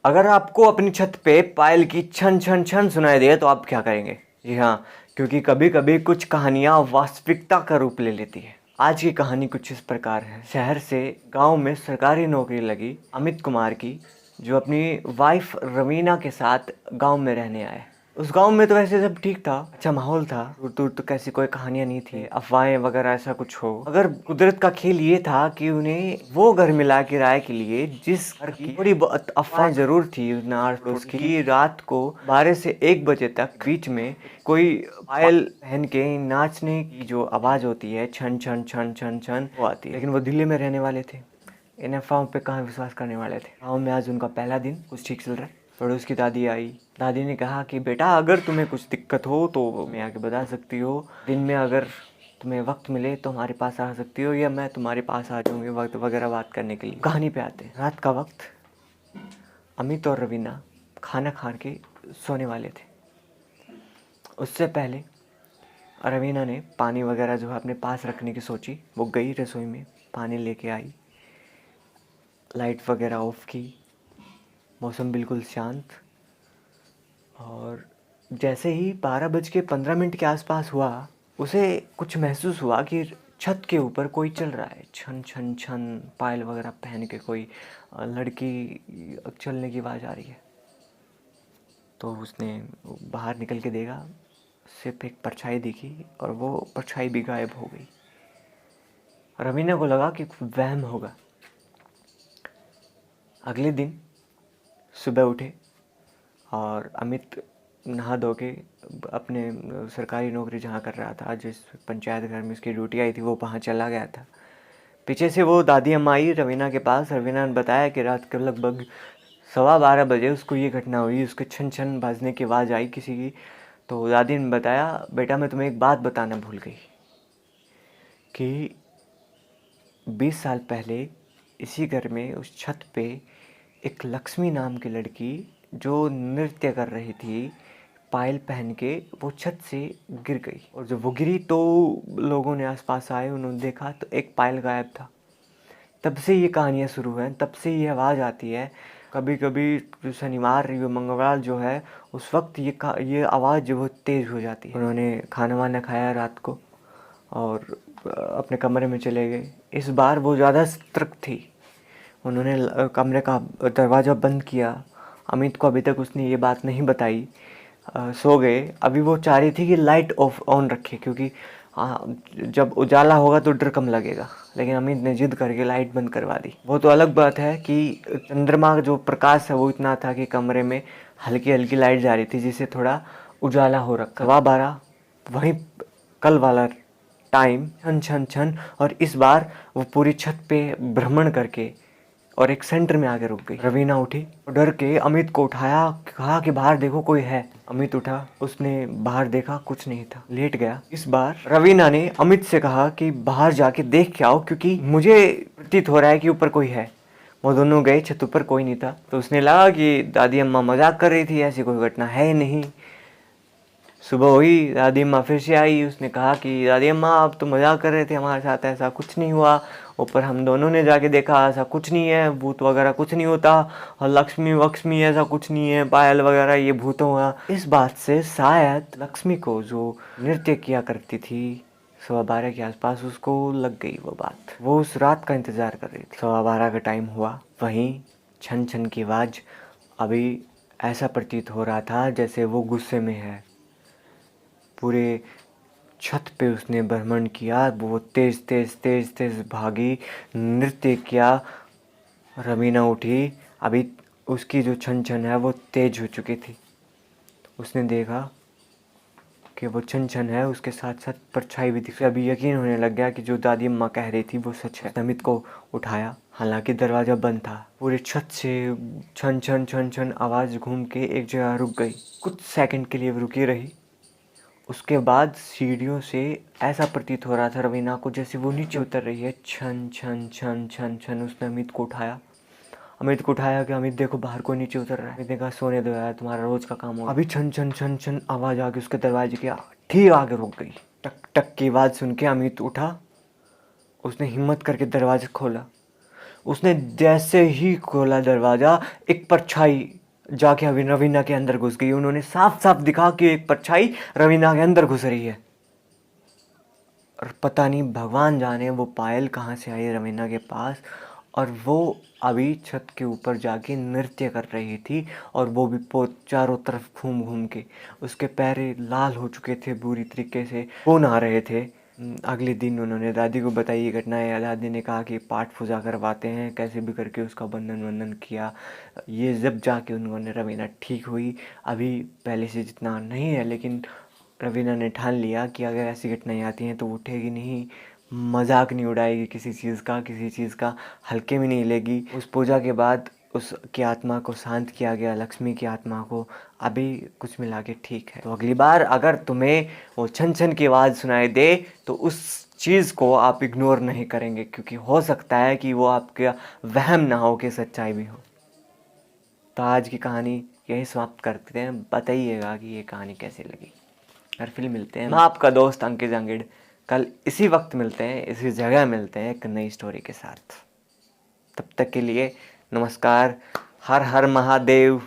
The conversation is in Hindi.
अगर आपको अपनी छत पे पायल की छन छन छन सुनाई दे तो आप क्या करेंगे? जी हाँ, क्योंकि कभी कभी कुछ कहानियाँ वास्तविकता का रूप ले लेती है। आज की कहानी कुछ इस प्रकार है। शहर से गांव में सरकारी नौकरी लगी अमित कुमार की, जो अपनी वाइफ रवीना के साथ गांव में रहने आए। उस गांव में तो वैसे सब ठीक था, अच्छा माहौल था, दूर दूर तक ऐसी कोई कहानियां नहीं थी, अफवाहें वगैरह ऐसा कुछ हो। अगर कुदरत का खेल ये था कि उन्हें वो घर मिला किराए के लिए जिस घर की थोड़ी बहुत अफवाहें जरूर थी उसकी रात को 12 से 1 बजे तक बीच में कोई पायल पहन के नाचने की जो आवाज होती है, छन छन छन छन छन, वो आती है। लेकिन वो दिल्ली में रहने वाले थे, इन अफवाहों पे कहाँ विश्वास करने वाले थे। गाँव में आज उनका पहला दिन, कुछ ठीक चल रहा है। पड़ोस की दादी आई। दादी ने कहा कि बेटा, अगर तुम्हें कुछ दिक्कत हो तो मैं आके बता सकती हो। दिन में अगर तुम्हें वक्त मिले तो हमारे पास आ सकती हो, या मैं तुम्हारे पास आ जाऊंगी वक्त वगैरह बात करने के लिए। कहानी पे आते हैं। रात का वक्त, अमित और रवीना खाना खा के सोने वाले थे। उससे पहले रवीना ने पानी वगैरह जो है अपने पास रखने की सोची। वो गई रसोई में, पानी लेके आई, लाइट वगैरह ऑफ की, मौसम बिल्कुल शांत। और जैसे ही 12:15 के आसपास हुआ, उसे कुछ महसूस हुआ कि छत के ऊपर कोई चल रहा है। छन छन छन, पायल वगैरह पहन के कोई लड़की चलने की आवाज़ आ रही है। तो उसने बाहर निकल के देखा, सिर्फ एक परछाई दिखी और वो परछाई भी गायब हो गई। रवीना को लगा कि वहम होगा। अगले दिन सुबह उठे और अमित नहा धो के अपने सरकारी नौकरी जहाँ कर रहा था, जिस पंचायत घर में उसकी ड्यूटी आई थी, वो वहाँ चला गया था। पीछे से वो दादी अम्मा आई रवीना के पास। रवीना ने बताया कि रात के लगभग 12:15 उसको ये घटना हुई, उसके छन छन बाजने की आवाज़ आई किसी की। तो दादी ने बताया, बेटा मैं तुम्हें एक बात बताना भूल गई कि 20 साल पहले इसी घर में उस छत पे एक लक्ष्मी नाम की लड़की जो नृत्य कर रही थी पायल पहन के, वो छत से गिर गई। और जब वो गिरी तो लोगों ने आसपास आए, उन्होंने देखा तो एक पायल गायब था। तब से ये कहानियाँ शुरू हैं, तब से ये आवाज़ आती है। कभी कभी शनिवार या मंगलवार जो है, उस वक्त ये आवाज़ जो है तेज़ हो जाती है। उन्होंने खाना वाना खाया रात को और अपने कमरे में चले गए। इस बार वो ज़्यादा सतर्क थी। उन्होंने कमरे का दरवाज़ा बंद किया। अमित को अभी तक उसने ये बात नहीं बताई। सो गए। अभी वो चाह रही थी कि लाइट ऑफ ऑन रखे, क्योंकि जब उजाला होगा तो डर कम लगेगा। लेकिन अमित ने जिद करके लाइट बंद करवा दी। वो तो अलग बात है कि चंद्रमा का जो प्रकाश है वो इतना था कि कमरे में हल्की हल्की लाइट जा रही थी, जिससे थोड़ा उजाला हो रखा। 12:15 वहीं कल वाला टाइम, छन छन छन। और इस बार वो पूरी छत पे भ्रमण करके और एक सेंटर में आके रुक गई। रवीना उठी, डर के अमित को उठाया, कहा कि बाहर देखो कोई है। अमित उठा, उसने बाहर देखा, कुछ नहीं था, लेट गया। इस बार रवीना ने अमित से कहा कि बाहर जाके देख के आओ, क्योंकि मुझे प्रतीत हो रहा है कि ऊपर कोई है। वो दोनों गए, छत ऊपर कोई नहीं था। तो उसने लगा कि दादी अम्मा मजाक कर रही थी, ऐसी कोई घटना है ही नहीं। सुबह हुई, दादी अम्मा फिर से आई। उसने कहा कि दादी अम्मा आप तो मजाक कर रहे थे हमारे साथ, ऐसा कुछ नहीं हुआ। ऊपर हम दोनों ने जाके देखा, ऐसा कुछ नहीं है, भूत वगैरह कुछ नहीं होता, और लक्ष्मी वक्ष्मी ऐसा कुछ नहीं है, पायल वगैरह ये भूतों का। इस बात से शायद लक्ष्मी को, जो नृत्य किया करती थी 12:15 के आसपास, उसको लग गई वो बात। वो उस रात का इंतजार कर रही थी। 12:15 का टाइम हुआ, वहीं छन छन की आवाज़। अभी ऐसा प्रतीत हो रहा था जैसे वो गुस्से में है। पूरे छत पे उसने भ्रमण किया, वो तेज तेज तेज तेज भागी, नृत्य किया। रवीना उठी, अभी उसकी जो छन छन है वो तेज हो चुकी थी। उसने देखा कि वो छन छन है, उसके साथ साथ परछाई भी दिखी। अभी यकीन होने लग गया कि जो दादी अम्मा कह रही थी वो सच है। अमित को उठाया, हालांकि दरवाज़ा बंद था। पूरे छत से छन छन छन छन आवाज़ घूम के एक जगह रुक गई। कुछ सेकंड के लिए रुकी रही। उसके बाद सीढ़ियों से ऐसा प्रतीत हो रहा था रवीना को जैसे वो नीचे उतर रही है। छन छन छन छन छन। उसने अमित को उठाया, कि अमित देखो बाहर कोई नीचे उतर रहा है। अमित ने कहा सोने दो यार, तुम्हारा रोज का काम होगा। अभी छन छन छन छन आवाज़ आ गई उसके दरवाजे के ठीक आगे रुक गई। टक टक की आवाज़ सुन के अमित उठा। उसने हिम्मत करके दरवाजा खोला। उसने जैसे ही खोला दरवाज़ा, एक परछाई जाके अभी रवीना के अंदर घुस गई। उन्होंने साफ साफ दिखा कि एक परछाई रवीना के अंदर घुस रही है। और पता नहीं भगवान जाने वो पायल कहाँ से आई रवीना के पास, और वो अभी छत के ऊपर जाके नृत्य कर रही थी, और वो भी चारों तरफ घूम घूम के। उसके पैर लाल हो चुके थे बुरी तरीके से, वो नहा रहे थे। अगले दिन उन्होंने दादी को बताई ये घटना। दादी ने कहा कि पाठ पूजा करवाते हैं, कैसे भी करके उसका बंधन वंदन किया। ये जब जाके उन्होंने रवीना ठीक हुई। अभी पहले से जितना नहीं है, लेकिन रवीना ने ठान लिया कि अगर ऐसी घटनाएं आती हैं तो वो उठेगी नहीं, मजाक नहीं उड़ाएगी किसी चीज़ का हल्के में नहीं लेगी। उस पूजा के बाद उसकी आत्मा को शांत किया गया, लक्ष्मी की आत्मा को। अभी कुछ मिला के ठीक है। तो अगली बार अगर तुम्हें वो छन छन की आवाज़ सुनाई दे तो उस चीज़ को आप इग्नोर नहीं करेंगे, क्योंकि हो सकता है कि वो आपका वहम ना हो कि सच्चाई भी हो। तो आज की कहानी यही समाप्त करते हैं। बताइएगा कि ये कहानी कैसी लगी। और फिर मिलते हैं, मैं आपका दोस्त अंकित जंगिड़। कल इसी वक्त मिलते हैं, इसी जगह मिलते हैं एक नई स्टोरी के साथ। तब तक के लिए नमस्कार। हर हर महादेव।